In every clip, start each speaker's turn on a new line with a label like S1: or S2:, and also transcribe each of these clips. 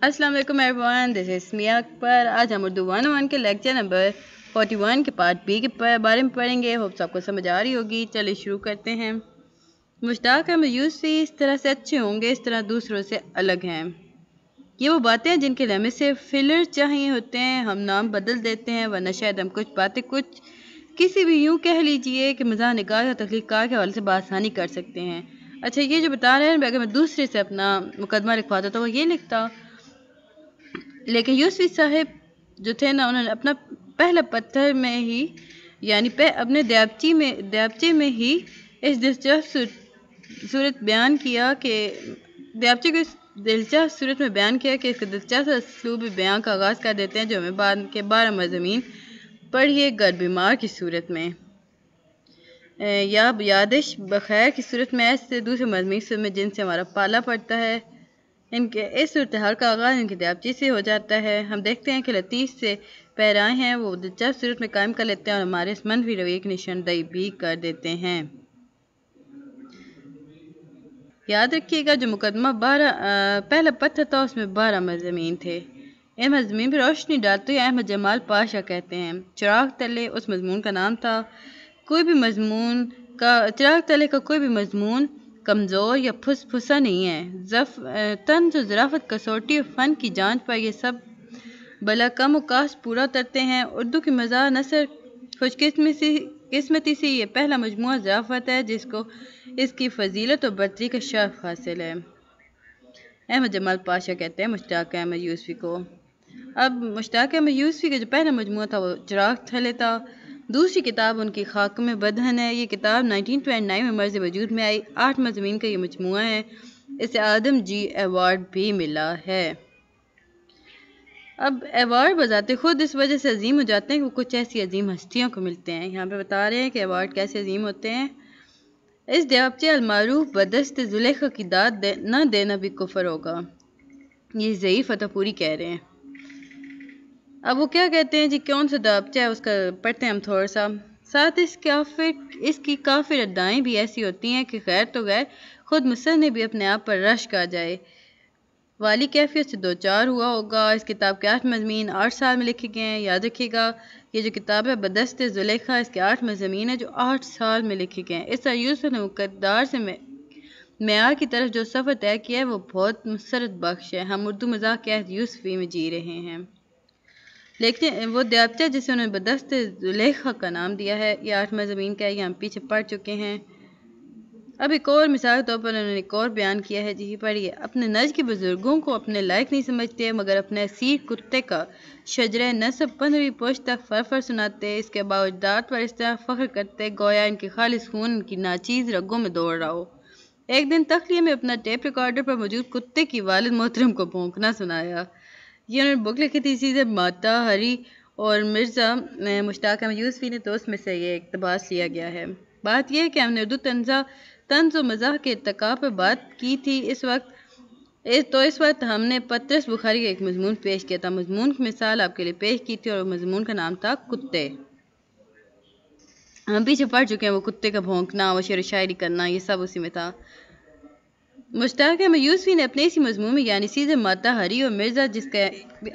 S1: अस्सलाम वालेकुम everyone, this is मिया अकबर। आज हम उर्दू 101 के लेक्चर नंबर 41 के पार्ट बी के बारे में पढ़ेंगे। होप्स आपको समझ आ रही होगी। चलिए शुरू करते हैं। मुश्ताक हम यूसी इस तरह से अच्छे होंगे, इस तरह दूसरों से अलग हैं। ये वो बातें हैं जिनके लिए हमें सिर्फ फिलर चाहिए होते हैं। हम नाम बदल देते हैं, वरना शायद हम कुछ बातें कुछ किसी भी यूँ कह लीजिए कि मज़ाह निगाह या तख्लीक़ात के हवाले से बासानी कर सकते हैं। अच्छा, ये जो बता रहे हैं, अगर मैं दूसरे से अपना मुकदमा लिखवाता तो वो ये लिखता, लेकिन यूसुफी साहब जो थे ना, उन्होंने अपना पहला पत्थर में ही यानी अपने दयाबचे में ही इस दिलचस्प सूरत बयान किया कि दयाबचे को इस दिलचस्प सूरत में बयान किया कि इसके दिलचस्प असलूब बयान का आगाज़ कर देते हैं, जो हमें बाद के 12 मज़ामीन पढ़िए गर बीमार की सूरत में या यादिश बखैर की सूरत में ऐसे दूसरे मज़ामीन में जिनसे हमारा पाला पड़ता है। इनके इस सूरत-हाल का आगाज़ इनके दयाबची से हो जाता है। हम देखते हैं कि लतीफ़ से पैराए हैं वो दिलचस्प सूरत में कायम कर लेते हैं और हमारे इस मनफी रवैये की निशानदेही भी कर देते हैं। याद रखिएगा, जो मुकदमा पहला पत्थर था उसमें 12 मज़ामीन थे। इन मज़ामीन पर रोशनी डालते हुए अहमद जमाल पाशा कहते हैं, चिराग तले उस मज़मून का नाम था। चिराग तले का कोई भी मज़मून कमज़ोर या फुसफुसा नहीं है। तंज और ज़राफ़त, कसौटी और फ़न की जांच पर ये सब भला कम उकास पूरा करते हैं। उर्दू की मज़ाह नसर खुशकिस्मती से ये पहला मजमुआ ज़राफ़त है जिसको इसकी फ़जीलत और बर्तरी का शर्फ हासिल है। अहमद जमाल पाशा कहते हैं मुश्ताक अहमद यूसुफ़ी को। अब मुश्ताक अहमद यूसुफ़ी का जो पहला मजमुआ था वो चिराग तले था। दूसरी किताब उनकी खाक में बदहन है। ये किताब 1929 में मर्ज़ वजूद में आई। 8 मज़ामीन का ये मजमुआ है। इसे आदम जी अवार्ड भी मिला है। अब अवार्ड बजाते खुद इस वजह से अजीम हो जाते हैं कि वो कुछ ऐसी अजीम हस्तियों को मिलते हैं। यहाँ पे बता रहे हैं कि अवार्ड कैसे अजीम होते हैं। इस दयाबचे अलमारूफ बदस्त जुलेखा की दाद न देना भी कुफर होगा। ये ज़ई फतेहपुरी कह रहे हैं। अब वो क्या कहते हैं जी, कौन सा दयाबचा है उसका पढ़ते हैं हम थोड़ा सा। साथ इसकी काफिर अदाएँ भी ऐसी होती हैं कि खैर तो गैर खुद मुसन्निफ़ भी अपने आप पर रश्क आ जाए। वाली कैफियत से दो चार हुआ होगा। इस किताब के 8 मज़ामीन 8 साल में लिखे गए हैं। याद रखिएगा, ये जो किताब है बदस्त ज़ुलेखा, इसके 8 मज़ामीन है जो 8 साल में लिखे गए हैं। इस तरह यूसुफ़ ने मुक़द्दार से मेयार की तरफ जो सफ़र तय किया है वो बहुत मुसरत बख्श है। हम उर्दू मज़ाक के यूसुफ़ी में जी रहे हैं। लेकिन वो दयाबचा जिसे उन्होंने बदस्त ज़ुलेखा का नाम दिया है, ये 8 मज़ामीन का है। ये हम पीछे पढ़ चुके हैं। अब एक और मिसाल के तौर पर उन्होंने एक और बयान किया है जी, पढ़िए। अपने नज के बुजुर्गों को अपने लायक नहीं समझते, मगर अपने असीर कुत्ते का शजरे नस्ब 15वीं पुश्त तक फर सुनाते। इसके बावजदाद पर इस तरह फ़ख्र करते गोया इनके खालिस खून इनकी नाचीज़ रगों में दौड़ रहा हो। एक दिन तख्लिये में अपना टेप रिकॉर्डर पर मौजूद कुत्ते की वालिद मोहतरम को भौंकना सुनाया। ये उन्होंने बुक लिखी थी इसी से माता हरी और मिर्ज़ा मुश्ताक अहमद यूसुफ़ी ने, तो उसमें से ये इक़्तिबास लिया गया है। बात यह है कि हमने उर्दू तंज़ व मज़ाह के इर्तिका पर बात की थी। इस वक्त हमने पतरस बुखारी का एक मज़मून पेश किया था। मज़मून की मिसाल आपके लिए पेश की थी और मज़मून का नाम था कुत्ते। हम पीछे पढ़ चुके हैं, वो कुत्ते का भौंकना, वो शेर शायरी करना, ये सब उसी में था। मुश्ताक अहमद यूसुफ़ी ने अपने इसी मज़मून में यानी सीधे माता हरी और मिर्ज़ा, जिसका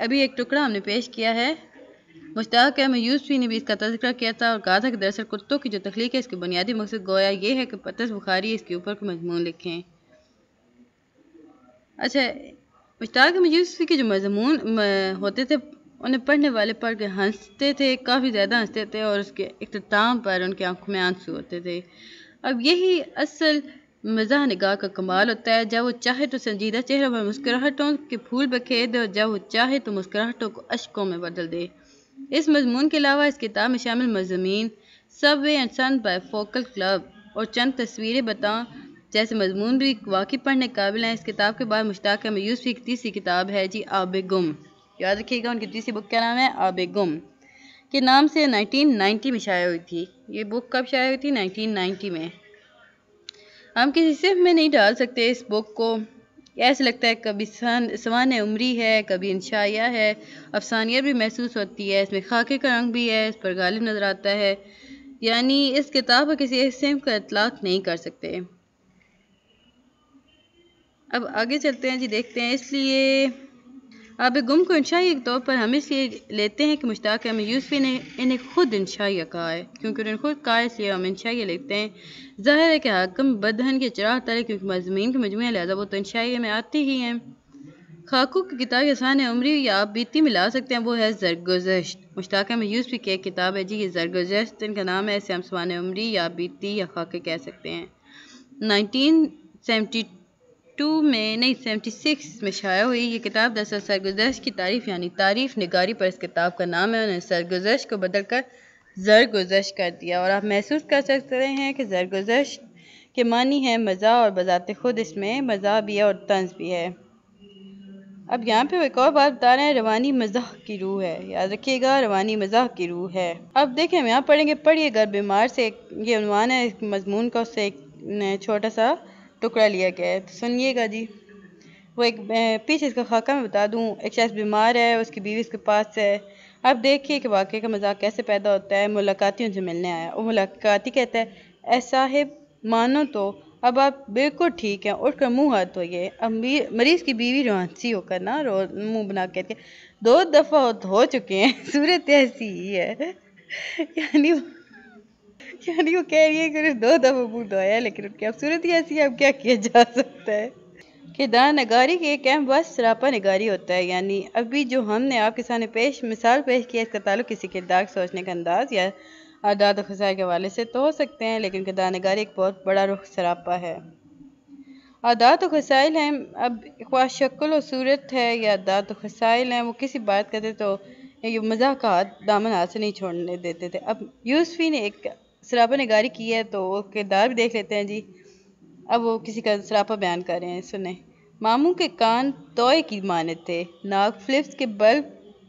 S1: अभी एक टुकड़ा हमने पेश किया है, मुश्ताक अहमद यूसुफ़ी ने भी इसका तज़किरा किया था और कहा था कि दरअसल कुत्तों की जो तख्लीक है इसके बुनियादी मकसद गोया ये है कि पतरस बुखारी इसके ऊपर कोई मज़मून लिखें। अच्छा, मुश्ताक अहमद यूसुफ़ी के जो मज़मून होते थे उन्हें पढ़ने वाले पढ़ के हंसते थे, काफ़ी ज़्यादा हंसते थे और उसके इख्तिताम पर उनकी आंखों में आंसू होते थे। अब यही असल मज़ाह निगाह का कमाल होता है, जब वो चाहे तो संजीदा चेहरे पर मुस्कुराहटों के फूल बखेर दे और जब वो चाहे तो मुस्कुराहटों को अश्कों में बदल दे। इस मज़मून के अलावा इस किताब में शामिल मज़ामीन subway and sun bifocal club और चंद तस्वीरें बताऊं जैसे मज़मून भी वाकई पढ़ने काबिल हैं। इस किताब के बाद मुश्ताक अहमद यूसुफ़ी की तीसरी किताब है जी आबे गुम। याद रखिएगा, उनकी तीसरी बुक का नाम है आबे गुम के नाम से 1990 में शाया हुई थी। ये बुक कब शाया हुई थी? 1990 में। हम किसी सिर्फ में नहीं डाल सकते इस बुक को। ऐसा लगता है कभी सवान उमरी है, कभी इंशाया है, अफसानियत भी महसूस होती है। इसमें खाके का रंग भी है, इस पर गालिब नज़र आता है। यानी इस किताब पर किसी एक सिम का इतलाक नहीं कर सकते। अब आगे चलते हैं जी, देखते हैं। इसलिए آب گم کو انشائیہ کے طور پر ہم اس لیے لیتے ہیں کہ مشتاق احمد یوسفی نے انہیں خود انشائیہ کہا ہے، کیونکہ انہوں نے خود کہا ہے اس لیے ہم انشائیہ لکھتے ہیں۔ ظاہر ہے کہ حاکم بدہن کے چراغ تلے کیونکہ مضامین کے مجموعہ لہذا وہ تو انشائیہ میں آتے ہی ہیں۔ خاکو کی کتاب آسان عمری یا آپ بیتی میں لا سکتے ہیں، وہ ہے زرگزشت۔ مشتاق احمد یوسفی کی ایک کتاب ہے جی، یہ زرگزشت ان کا نام ہے، اسے ہم سوان عمری یا بیتی یا خاکے کہہ سکتے ہیں۔ 1976 میں شائع ہوئی یہ کتاب دراصل سرگزشت کی تعریف یعنی تعریف نگاری پر اس کتاب کا نام ہے، انہوں نے سرگزشت کو بدل کر زرگزشت کر دیا، اور آپ محسوس کر سکتے ہیں کہ زرگزشت کے معنی ہے مزاح، اور بذات خود اس میں مزاح بھی ہے اور طنز بھی ہے۔ اب یہاں پہ ایک اور بات بتا رہے ہیں، روانی مزاح کی روح ہے، یاد رکھیے گا روانی مزاح کی روح ہے۔ اب دیکھیں ہم یہاں پڑھیں گے، پڑھیے گا بیمار سے، یہ عنوان ہے اس مضمون کا، اس سے ایک چھوٹا سا ٹکڑا لیا گیا ہے، تو سنیے گا جی۔ وہ ایک پیچھے اس کا خاکہ میں بتا دوں، ایک شخص بیمار ہے، اس کی بیوی اس کے پاس ہے۔ اب دیکھیے کہ واقعے کا مزاح کیسے پیدا ہوتا ہے۔ ملاقاتی ان سے ملنے آیا، وہ ملاقاتی کہتا ہے اے صاحب مانو تو اب آپ بالکل ٹھیک ہیں، اٹھ کر منہ ہاتھ دھوئیے۔ اب مریض کی بیوی روانسی ہو کر نا منہ بنا کے کہتی ہے 2 دفعہ ہو چکے ہیں، صورت ایسی ہی ہے۔ یعنی وہ کہہ رہی ہے کہ 2 دفعہ منہ دھویا ہے، لیکن ان کی اب صورت ہی ایسی ہے، اب کیا کیا جا سکتا ہے۔ کردار نگاری کی ایک اہم بات سراپا نگاری ہوتا ہے، یعنی ابھی جو ہم نے آپ کے سامنے مثال پیش کی ہے، اس کا تعلق کسی کردار کو سوچنے کا انداز یا اعداد و خسائر کے حوالے سے تو ہو سکتے ہیں، لیکن کردار نگاری ایک بہت بڑا رخ سراپا ہے۔ اعداد و خسائل ہیں، اب خواہ شکل و صورت ہے یا اعداد و خسائل ہیں، وہ کسی بات کرتے تو یہ مزاح کا دامن ہاتھ سے نہیں چھوڑنے دیتے تھے۔ اب یوسفی نے ایک سراپا نگاری کی ہے تو وہ کردار بھی دیکھ لیتے ہیں جی۔ اب وہ کسی کا سراپا بیان کر رہے ہیں، سنیں۔ ماموں کے کان توئے کی مانند تھے، ناک فلپس کے بلب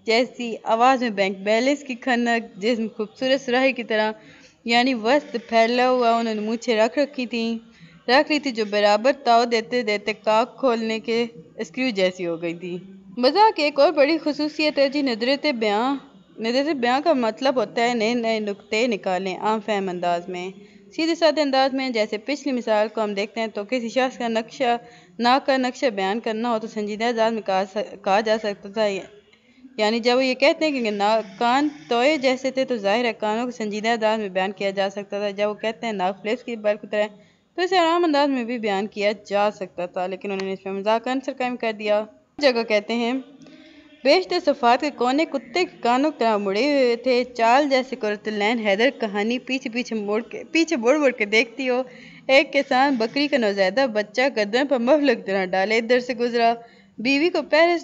S1: جیسی، آواز میں بینک بیلنس کی کھنک، جسم خوبصورت سراہی کی طرح، یعنی وسط پھیلا ہوا، انہوں نے مونچھیں رکھ لی تھی جو برابر تاؤ دیتے دیتے کاک کھولنے کے اسکریو جیسی ہو گئی تھی۔ مزاح کی ایک اور بڑی خصوصیت ہے جی ندرت بیاں کا مطلب ہوتا ہے نئے نئے نکتے نکالیں عام فہم انداز میں، سیدھے سادھے انداز میں۔ جیسے پچھلی مثال کو ہم دیکھتے ہیں تو کسی شخص کا ناک کا نقشہ بیان کرنا ہو تو سنجیدہ انداز میں کہا جا سکتا تھا، یعنی جب وہ یہ کہتے ہیں کہ کان توئے جیسے تھے تو ظاہر ہے کانوں کو سنجیدہ انداز میں بیان کیا جا سکتا تھا۔ جب وہ کہتے ہیں ناک فلپس کی بلب کی طرح تو اسے عام انداز میں بھی بیان کیا جا سکتا تھا، لیکن انہوں نے اس میں مزاح کا عنصر قائم کر دیا۔ جگہ کہتے ہیں بیشتر صفحات کے کونے کتے کے کانوں کی طرح مڑے ہوئے تھے، چال جیسے قرۃ العین حیدر کہانی پیچھے مڑ کے دیکھتی ہو، ایک کسان بکری کا نوزائیدہ بچہ گردن پر مفلر کی طرح ڈالے ادھر سے گزرا، بیوی کو پہلے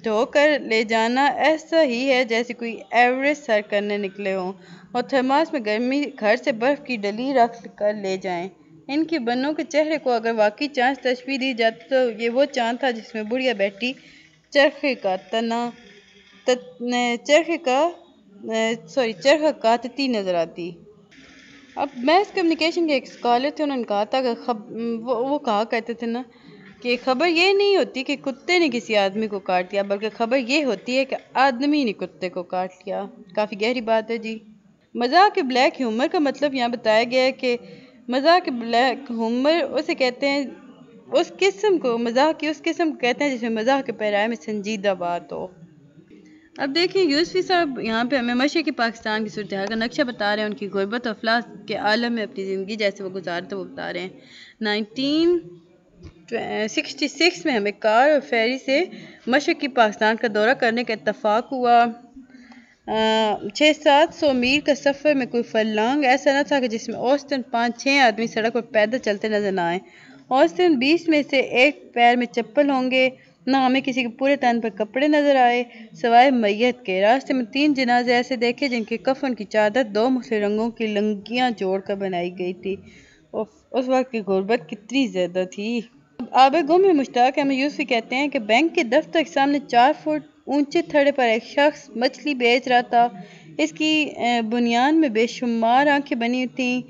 S1: ڈھو کر لے جانا ایسا ہی ہے جیسے کوئی ایوریسٹ سر کرنے نکلے ہوں اور تھرماس میں گرمی گھر سے برف کی ڈلی رکھ کر لے جائیں۔ ان کے بنوں کے چہرے کو اگر واقعی چاند سے تشبیہ دی جاتی تو یہ وہ چاند تھا جس میں بڑھیا بیٹی چرخہ کاتتی نظر آتی۔ اب میس کمیونیکیشن کے ایک اسکالر تھے، انہوں نے کہا تھا کہ وہ کہا کرتے تھے نا کہ خبر یہ نہیں ہوتی کہ کتے نے کسی آدمی کو کاٹ لیا، بلکہ خبر یہ ہوتی ہے کہ آدمی نے کتے کو کاٹ لیا۔ کافی گہری بات ہے جی۔ مزاح کے بلیک ہیومر کا مطلب یہاں بتایا گیا ہے کہ مزاح کے بلیک ہیومر اسے کہتے ہیں، مزاح کی اس قسم کو کہتے ہیں جس میں مزاح کے پیرائے میں سنجیدہ بات ہو۔ اب دیکھیں یوسفی صاحب یہاں پہ ہمیں مشرقی پاکستان کی صورتحال کا نقشہ بتا رہے ہیں، ان کی غربت و افلاس کے عالم میں اپنی زندگی جیسے وہ گزارتے وہ بتا رہے ہیں۔ 1966 میں ہمیں کار اور فیری سے مشرقی پاکستان کا دورہ کرنے کا اتفاق ہوا۔ 600-700 میل کا سفر میں کوئی فرلانگ ایسا نہ تھا کہ جس میں اوسطاً 5-6 آدمی سڑک پر پیدل چلتے نظر نہ آئیں، اوسطاً 20 میں سے ایک پیر میں چپل ہوں گے، نہ ہمیں کسی کے پورے تن پر کپڑے نظر آئے سوائے میت کے۔ راستے میں 3 جنازے ایسے دیکھے جن کے کفن کی چادر 2 مختلف رنگوں کی لنگیاں جوڑ کر بنائی گئی تھی۔ اس وقت کی غربت کتنی زیادہ تھی۔ آب گم میں مشتاق احمد یوسفی کہتے ہیں کہ بینک کے دفتر کے سامنے 4 فٹ اونچے تھڑے پر ایک شخص مچھلی بیچ رہا تھا، اس کی بنیان میں بے شمار آنکھیں بنی تھیں،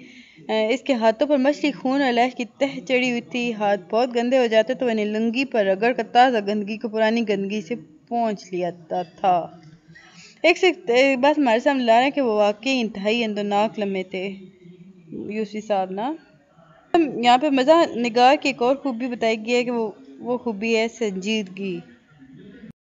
S1: اس کے ہاتھوں پر مچھلی خون اور لہج کی تہ چڑھی ہوئی تھی، ہاتھ بہت گندے ہو جاتے تو انہیں لنگی پر رگڑ کر تازہ گندگی کو پرانی گندگی سے پونچھ لیا تھا۔ ایک بات ہمارے سامنے لا رہے ہیں کہ وہ واقعی انتہائی اندوناک لمحے تھے یوسفی صاحب نا۔ یہاں پہ مزاح نگار کی ایک اور خوبی بتائی گئی ہے کہ وہ خوبی ہے سنجیدگی۔